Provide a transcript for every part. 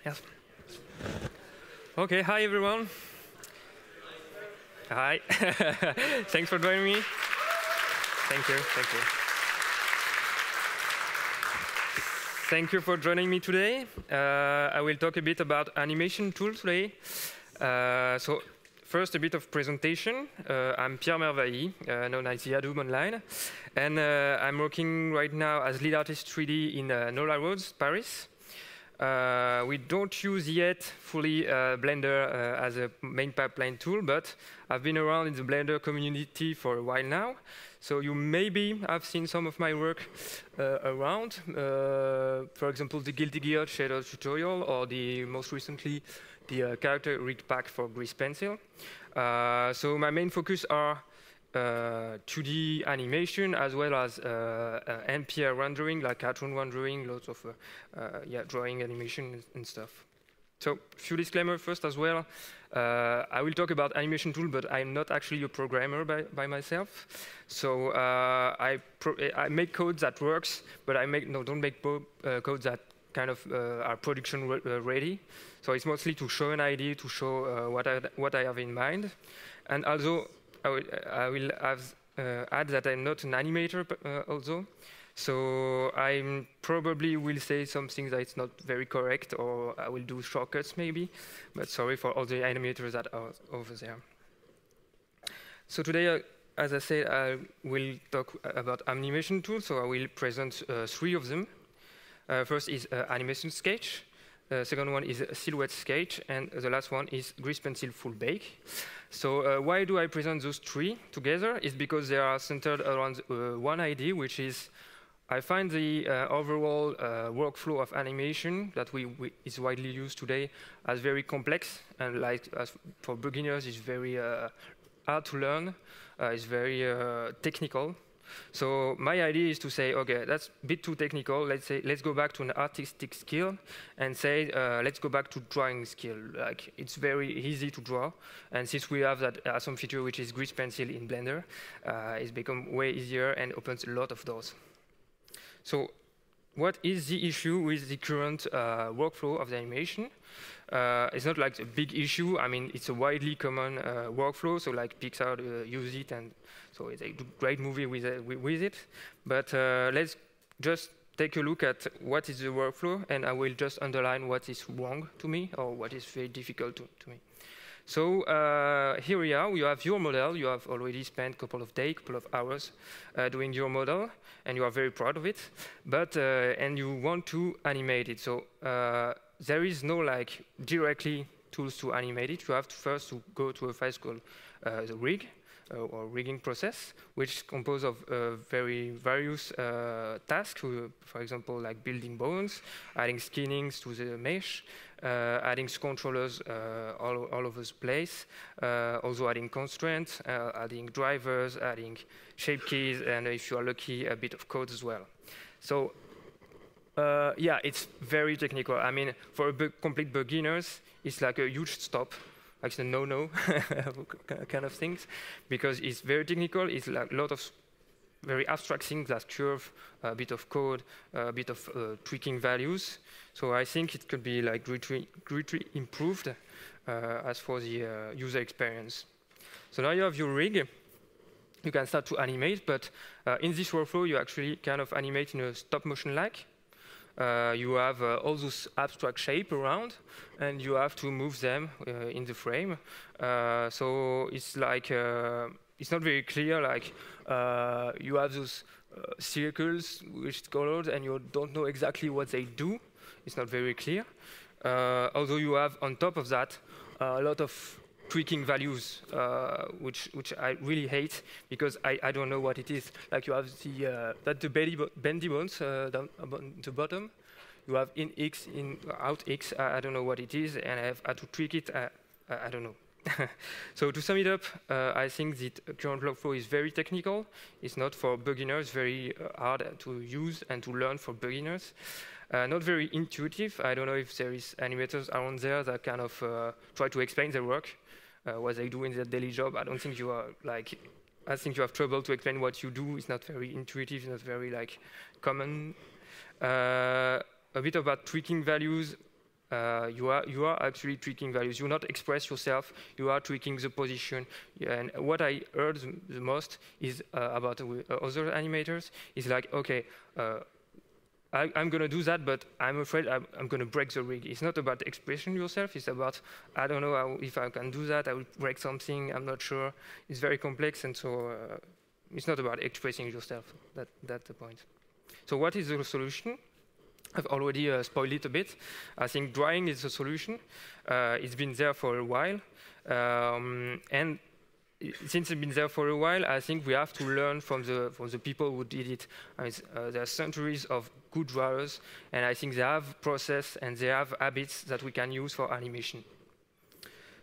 Yes. Okay, hi everyone. Hi. Thanks for joining me. Thank you, thank you. Thank you for joining me today. I will talk a bit about animation tools today. So first, a bit of presentation. I'm Pierre Mervaillie, known as Yadoum online. And I'm working right now as lead artist 3D in Nola Roads, Paris. We don't use yet fully Blender as a main pipeline tool, but I've been around in the Blender community for a while now. So you maybe have seen some of my work around. For example, the Guilty Gear shader tutorial, or the most recently, the character rig pack for Grease Pencil. So my main focus are 2D animation as well as NPR rendering, like cartoon rendering, lots of drawing animation and stuff. So, few disclaimers first as well. I will talk about animation tool, but I'm not actually a programmer by myself. So I make code that works, but don't make codes that kind of are production ready. So it's mostly to show an idea, to show what I have in mind, and also I will add that I'm not an animator also. So I probably will say something that is not very correct, or I will do shortcuts maybe. But sorry for all the animators that are over there. So today, as I said, I will talk about animation tools. So I will present 3 of them. First is Animation Sketch. The second one is Silouhette Sketch, and the last one is Grease Pencil Full Bake. So why do I present those 3 together? It's because they are centered around one idea, which is I find the overall workflow of animation that is widely used today as very complex, and for beginners, it's very hard to learn. It's very technical. So my idea is to say, okay, that's a bit too technical. Let's go back to an artistic skill and say, let's go back to drawing skill. Like, it's very easy to draw, and since we have that awesome feature which is Grease Pencil in Blender, it's become way easier and opens a lot of doors. So what is the issue with the current workflow of the animation? It's not like a big issue. I mean, it's a widely common workflow, so like Pixar use it, and so it's a great movie with it. But let's just take a look at what is the workflow, and I will just underline what is wrong to me, or what is very difficult to me. So here we are. You have your model. You have already spent a couple of days, couple of hours doing your model, and you are very proud of it. But and you want to animate it. So there is no like directly tools to animate it. You have to first go to a file called the rig or rigging process, which is composed of various tasks. For example, like building bones, adding skinnings to the mesh, adding controllers all over the place, also adding constraints, adding drivers, adding shape keys, and if you are lucky, a bit of code as well. So yeah, it's very technical. I mean, for complete beginners, it's like a huge stop, like the no-no kind of things, because it's very technical. It's like a lot of very abstract things that curve, a bit of code, a bit of tweaking values. So I think it could be like greatly improved as for the user experience. So now you have your rig. You can start to animate, but in this workflow, you actually kind of animate in a stop motion-like. You have all those abstract shape around, and you have to move them in the frame. So it's like it's not very clear. Like you have those circles which are colored, and you don't know exactly what they do. It's not very clear. Although you have on top of that a lot of tweaking values, which I really hate, because I don't know what it is. Like you have the bendy bones down the bottom. You have in X, in out X. I don't know what it is, and I have had to tweak it. I don't know. So to sum it up, I think the current workflow is very technical. It's not for beginners, very hard to use and to learn for beginners. Not very intuitive. I don't know if there is animators around there that kind of try to explain their work, what they do in their daily job. I don't think you are like, I think you have trouble to explain what you do. It's not very intuitive, it's not very like common. A bit about tweaking values. you are actually tweaking values. You not express yourself. You are tweaking the position. Yeah, and what I heard the most is about other animators is like, okay, I'm going to do that, but I'm afraid I'm going to break the rig. It's not about expressing yourself. It's about, I don't know if I can do that. I will break something. I'm not sure. It's very complex, and so it's not about expressing yourself. That's the point. So what is the solution? I've already spoiled it a bit. I think drawing is the solution. It's been there for a while. And since it's been there for a while, I think we have to learn from the people who did it. I mean, there are centuries of good drawers, and I think they have process and they have habits that we can use for animation.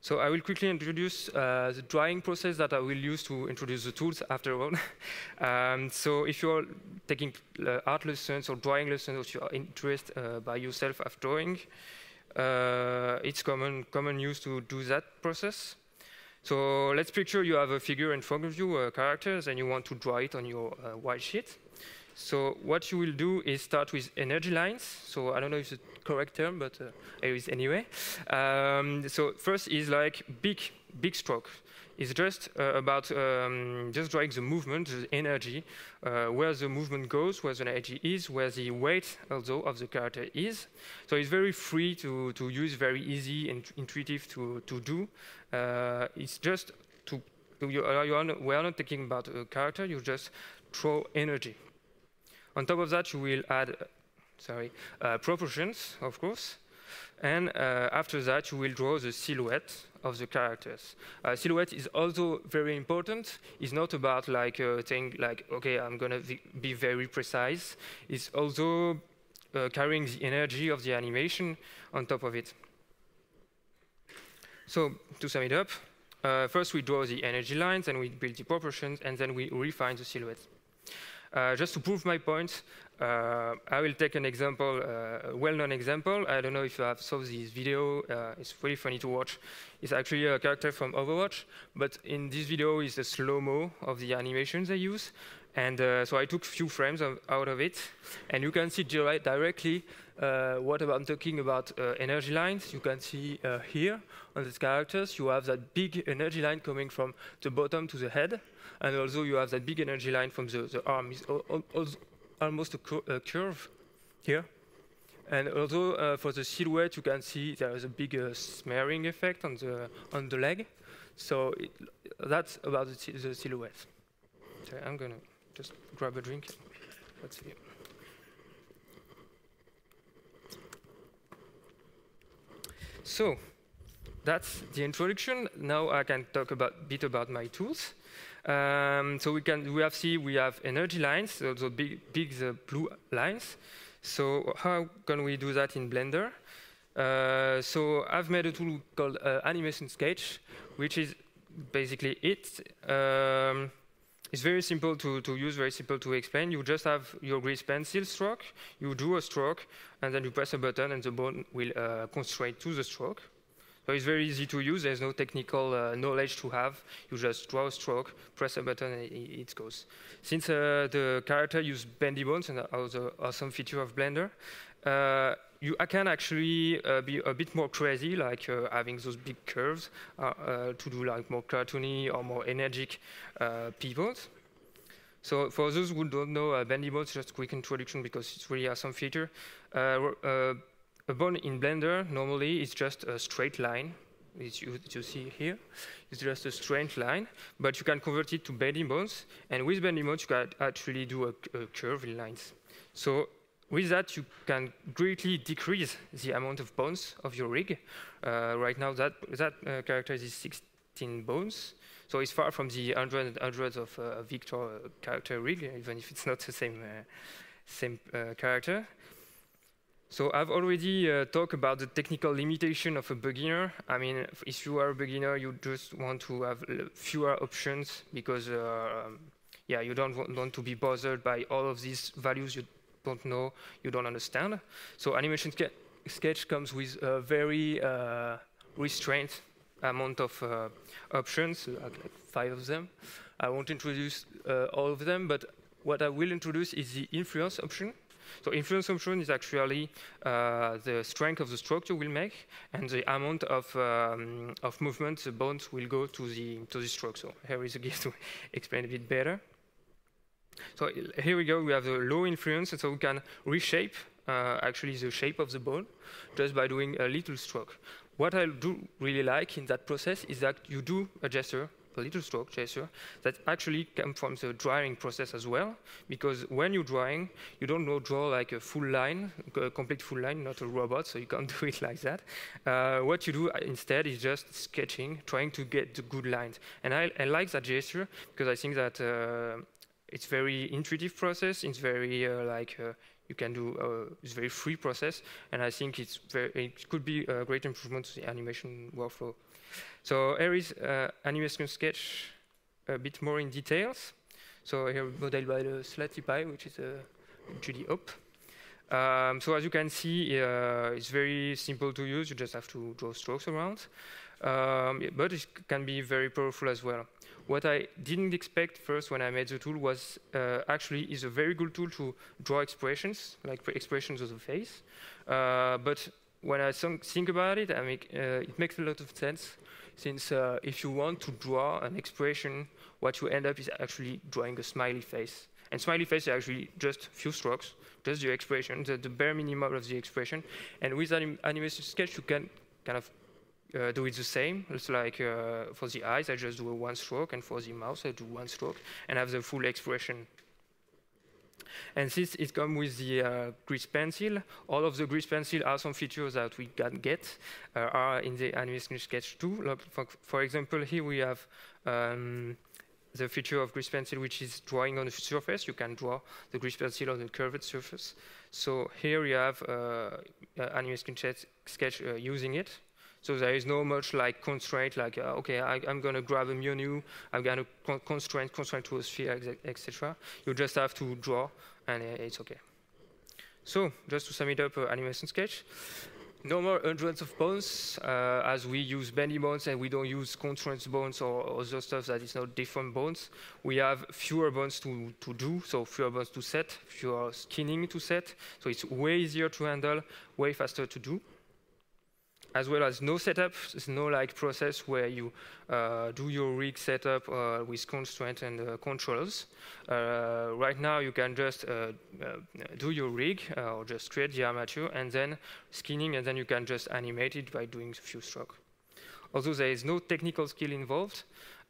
So I will quickly introduce the drawing process that I will use to introduce the tools after all. So if you're taking art lessons or drawing lessons, or if you're interested by yourself of drawing, it's common use to do that process. So let's picture you have a figure in front of you, characters, and you want to draw it on your white sheet. So what you will do is start with energy lines. So I don't know if it's the correct term, but it is anyway. So first is like big stroke. It's just about just drawing the movement, the energy, where the movement goes, where the energy is, where the weight also of the character is. So it's very free to use, very easy and intuitive to do. It's just we are not thinking about a character, you just throw energy. On top of that, you will add proportions, of course. And after that, you will draw the silhouette of the characters. Silhouette is also very important. It's not about like saying like, okay, I'm gonna be very precise. It's also carrying the energy of the animation on top of it. So to sum it up, first we draw the energy lines, and we build the proportions, and then we refine the silhouette. Just to prove my point, I will take an example, a well-known example. I don't know if you have saw this video. It's really funny to watch. It's actually a character from Overwatch, but in this video is the slow-mo of the animations they use. And so I took a few frames out of it, and you can see directly what I'm talking about energy lines. You can see here on these characters, you have that big energy line coming from the bottom to the head, and also you have that big energy line from the arm. It's almost a curve here. And also for the silhouette, you can see there is a big smearing effect on the leg. So that's about the silhouette. Okay, I'm gonna just grab a drink. Let's see. So that's the introduction. Now I can talk a bit about my tools. So we have energy lines, so the big blue lines. So how can we do that in Blender? So I've made a tool called Animation Sketch, which is basically it. It's very simple to use, very simple to explain. You just have your grease pencil stroke, you do a stroke, and then you press a button, and the bone will constrain to the stroke. So it's very easy to use. There's no technical knowledge to have. You just draw a stroke, press a button, and it goes. Since the character uses bendy bones, and also awesome feature of Blender, I can actually be a bit more crazy, like having those big curves to do like more cartoony or more energetic people. So for those who don't know, bendy bones, just a quick introduction because it's really awesome feature. A bone in Blender normally is just a straight line. You see here, it's just a straight line, but you can convert it to bendy bones, and with bendy bones you can actually do a curve in lines. So with that, you can greatly decrease the amount of bones of your rig. Right now, that character is 16 bones, so it's far from the hundreds of Victor character rig, even if it's not the same character. So I've already talked about the technical limitation of a beginner. I mean, if you are a beginner, you just want to have fewer options because, you don't want to be bothered by all of these values you don't know, you don't understand. So Animation Sketch comes with a very restrained amount of options, like 5 of them. I won't introduce all of them, but what I will introduce is the influence option. So influence function is actually the strength of the stroke you will make and the amount of movement the bones will go to the stroke. So here is a gift to explain a bit better. So here we go, we have the low influence, and so we can reshape actually the shape of the bone just by doing a little stroke. What I do really like in that process is that you do a gesture, a little stroke gesture, that actually comes from the drawing process as well, because when you're drawing, you don't draw like a full line, a complete full line, not a robot, so you can't do it like that. What you do instead is just sketching, trying to get the good lines. And I like that gesture because I think that it's very intuitive process. It's very you can do it's very free process, and I think it could be a great improvement to the animation workflow. So here is animation sketch a bit more in details. So here modeled by the Silouhette Sketch, which is a GD up. So as you can see, it's very simple to use. You just have to draw strokes around, but it can be very powerful as well. What I didn't expect first when I made the tool was actually is a very good tool to draw expressions, like expressions of the face. But when I think about it, it makes a lot of sense, since if you want to draw an expression, what you end up is actually drawing a smiley face. And smiley face is actually just few strokes, just the expression, the bare minimum of the expression. And with animation sketch, you can kind of do it the same. It's like for the eyes, I just do a one stroke, and for the mouth, I do one stroke, and have the full expression. And since it comes with the grease pencil, all of the grease pencil are some features that we can get are in the animation sketch too. Like for example, here we have the feature of grease pencil, which is drawing on the surface. You can draw the grease pencil on a curved surface. So here we have animation sketch using it. So there is no much like constraint, like okay, I'm going to grab a menu, I'm going to constraint to a sphere, etc. You just have to draw, and it's okay. So just to sum it up, animation sketch. No more hundreds of bones, as we use bendy bones and we don't use constraint bones or other stuff that is not different bones. We have fewer bones to do, so fewer bones to set, fewer skinning to set. So it's way easier to handle, way faster to do. As well as no setup, there's no like process where you do your rig setup with constraint and controls. Right now you can just do your rig or just create the armature and then skinning, and then you can just animate it by doing a few strokes. Although there is no technical skill involved,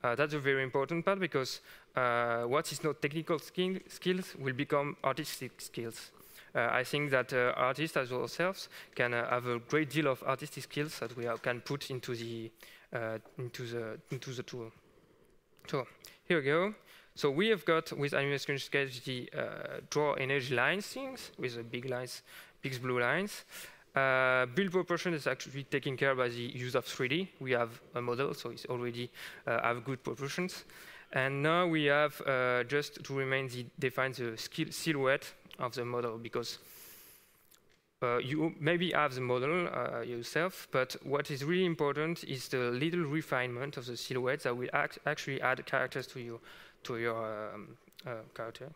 that's a very important part, because what is not technical skills will become artistic skills. I think that artists as ourselves can have a great deal of artistic skills that we can put into the tool. So here we go. So we have got with animation sketch the draw energy lines things with the big lines, big blue lines. Build proportion is actually taken care by the use of 3D. We have a model, so it's already have good proportions. And now we have just to define the silhouette of the model, because you maybe have the model yourself, but what is really important is the little refinement of the silhouette that will actually add characters to your character.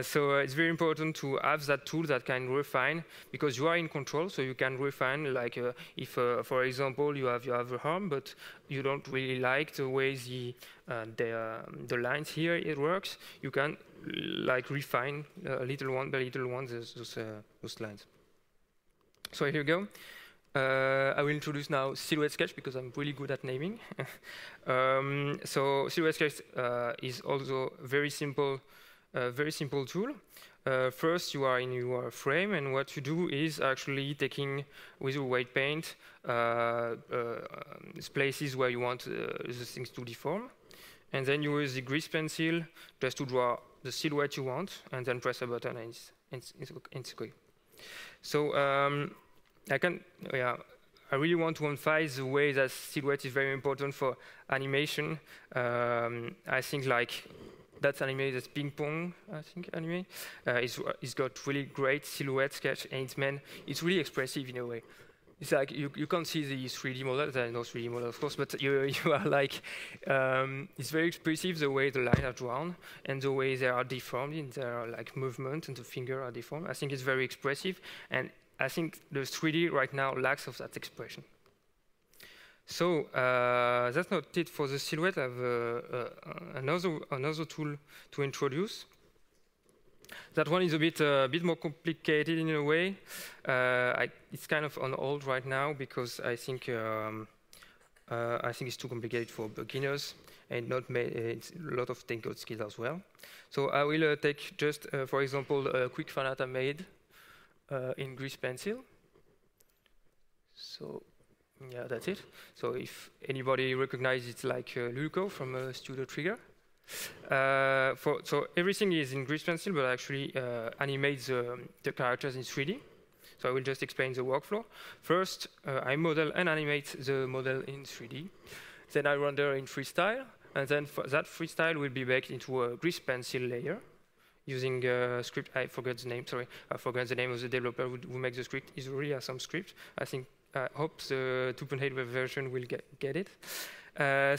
So it's very important to have that tool that can refine, because you are in control, so you can refine. Like if, for example, you have a arm, but you don't really like the way the lines here it works, you can like refine little one by little one those lines. So here you go. I will introduce now Silouhette Sketch because I'm really good at naming. So Silouhette Sketch is also very simple tool. First, you are in your frame, and what you do is actually taking with your white paint places where you want the things to deform, and then you use the grease pencil just to draw the silhouette you want, and then press a button, and it's okay. So I really want to emphasize the way that silhouette is very important for animation. I think like that's anime, that's ping pong, I think anime. It's got really great silhouette sketch, and it's really expressive in a way. it's like you can't see the 3D model. There are no 3D model, of course, but you are like, it's very expressive the way the lines are drawn and the way they are deformed in their like movement and the finger are deformed. I think it's very expressive, and I think the 3D right now lacks of that expression. So that's not it for the silhouette. I have another tool to introduce. That one is a bit more complicated in a way. It's kind of on hold right now because I think it's too complicated for beginners and it's a lot of technical skills as well. So I will take just, for example, a quick fan art I made in grease pencil. So yeah, that's it. So if anybody recognizes it, like Luco from Studio Trigger. So everything is in grease pencil, but actually animates the characters in 3D. So I will just explain the workflow. First, I model and animate the model in 3D. Then I render in freestyle, and then that freestyle will be baked into a grease pencil layer using a script. I forgot the name. Sorry, I forgot the name of the developer who makes the script. It's really awesome script. I hope the 2.8 web version will get it.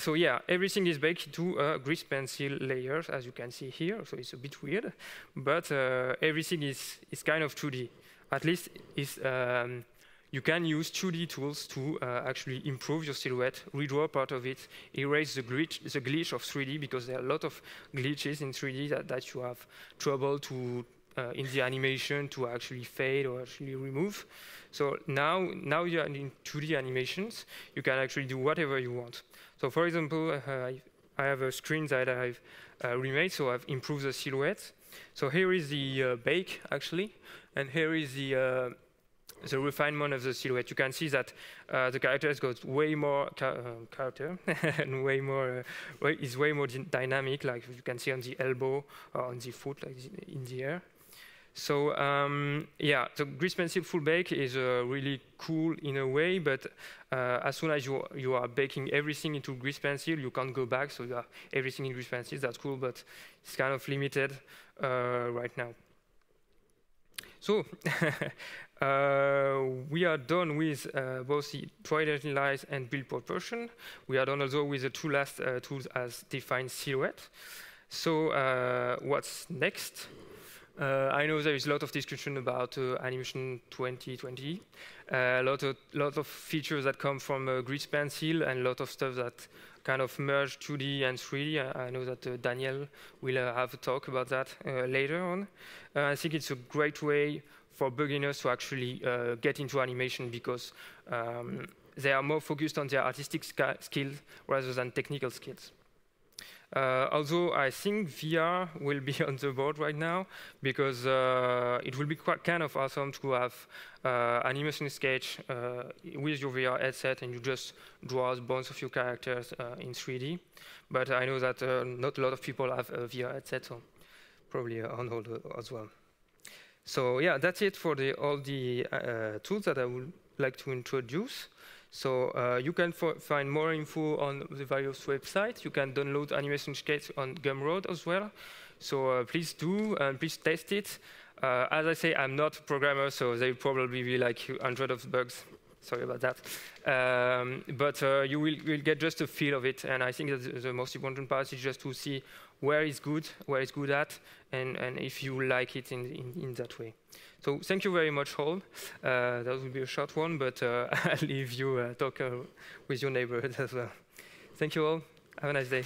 So yeah, everything is baked into a grease pencil layer, as you can see here. So it's a bit weird, but everything is kind of 2D. At least you can use 2D tools to actually improve your silhouette, redraw part of it, erase the glitch of 3D, because there are a lot of glitches in 3D that you have trouble to in the animation to actually fade or actually remove. So now you are in 2D animations, you can actually do whatever you want. So for example, I have a screen that I've remade, so I've improved the silhouette. So here is the bake, actually, and here is the refinement of the silhouette. You can see that the characters got way more character and way more is way more dynamic, like you can see on the elbow or on the foot, like in the air. So yeah, the grease pencil full bake is really cool in a way, but as soon as you are baking everything into grease pencil, you can't go back. So you have everything in grease pencil. That's cool, but it's kind of limited right now. So we are done with both the tridimensional lines and build proportion. We are done also with the two last tools as define silhouette. So what's next? I know there is a lot of discussion about animation 2020, a lot of features that come from grease pencil, and a lot of stuff that kind of merge 2D and 3D. I know that Daniel will have a talk about that later on. I think it's a great way for beginners to actually get into animation, because they are more focused on their artistic skills rather than technical skills. Although I think VR will be on the board right now, because it will be quite kind of awesome to have animation sketch with your VR headset, and you just draw a bunch of your characters in 3D. But I know that not a lot of people have a VR headset, so probably on hold as well. So yeah, that's it for all the tools that I would like to introduce. So you can find more info on the various websites. You can download animation sketch on Gumroad as well. So please do, and please test it. As I say, I'm not a programmer, so there will probably be like hundreds of bugs. Sorry about that. But you will get just a feel of it. And I think that the most important part is just to see where it's good at, and if you like it in that way. So thank you very much, all. That will be a short one, but I'll leave you talk with your neighborhood as well. Thank you all. Have a nice day.